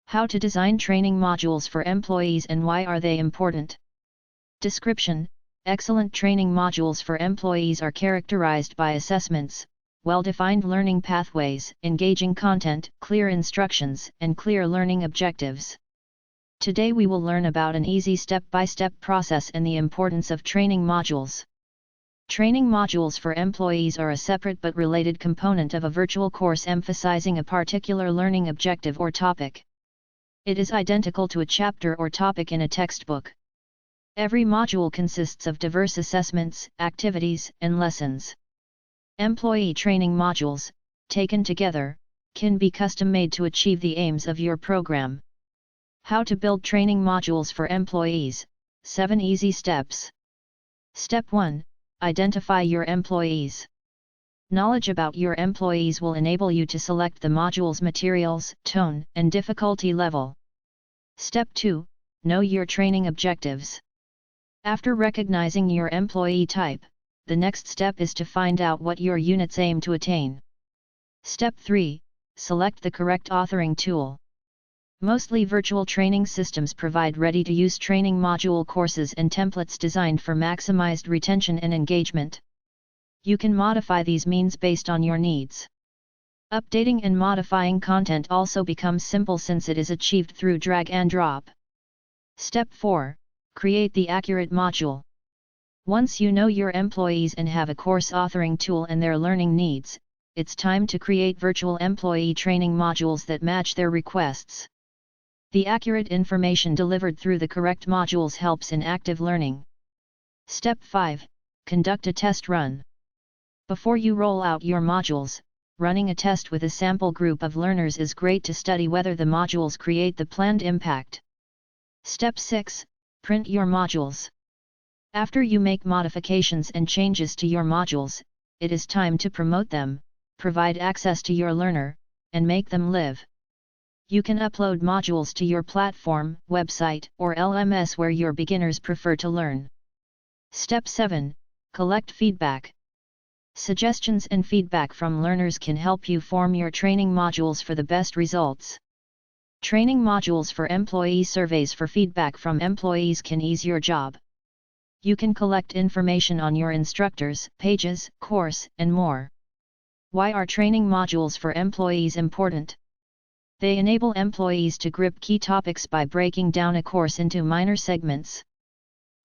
How to design training modules for employees and why are they important? Description: excellent training modules for employees are characterized by assessments, well-defined learning pathways, engaging content, clear instructions, and clear learning objectives. Today we will learn about an easy step-by-step process and the importance of training modules. Training modules for employees are a separate but related component of a virtual course emphasizing a particular learning objective or topic. It is identical to a chapter or topic in a textbook. Every module consists of diverse assessments, activities, and lessons. Employee training modules, taken together, can be custom-made to achieve the aims of your program. How to build training modules for employees: 7 easy steps. Step 1. Identify your employees. Knowledge about your employees will enable you to select the module's materials, tone, and difficulty level. Step 2. Know your training objectives. After recognizing your employee type, the next step is to find out what your units aim to attain. Step 3. Select the correct authoring tool. Mostly virtual training systems provide ready-to-use training module courses and templates designed for maximized retention and engagement. You can modify these means based on your needs. Updating and modifying content also becomes simple since it is achieved through drag and drop. Step 4. Create the accurate module. Once you know your employees and have a course authoring tool and their learning needs, it's time to create virtual employee training modules that match their requests. The accurate information delivered through the correct modules helps in active learning. Step 5. Conduct a test run. Before you roll out your modules, running a test with a sample group of learners is great to study whether the modules create the planned impact. Step 6. Print your modules. After you make modifications and changes to your modules, it is time to promote them, provide access to your learner, and make them live. You can upload modules to your platform, website, or LMS where your beginners prefer to learn. Step 7. Collect feedback. Suggestions and feedback from learners can help you form your training modules for the best results. Training modules for employee surveys for feedback from employees can ease your job. You can collect information on your instructors, pages, course, and more. Why are training modules for employees important? They enable employees to grip key topics by breaking down a course into minor segments.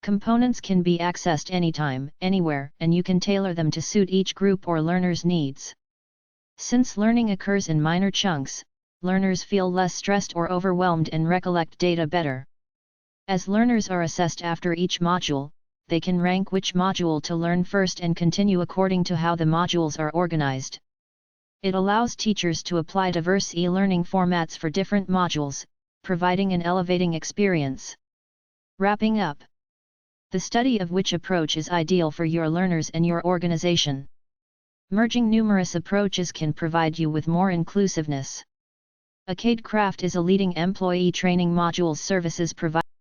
Components can be accessed anytime, anywhere, and you can tailor them to suit each group or learner's needs. Since learning occurs in minor chunks, learners feel less stressed or overwhelmed and recollect data better. As learners are assessed after each module, they can rank which module to learn first and continue according to how the modules are organized. It allows teachers to apply diverse e-learning formats for different modules, providing an elevating experience. Wrapping up. The study of which approach is ideal for your learners and your organization. Merging numerous approaches can provide you with more inclusiveness. Arcadecraft is a leading employee training modules services provider.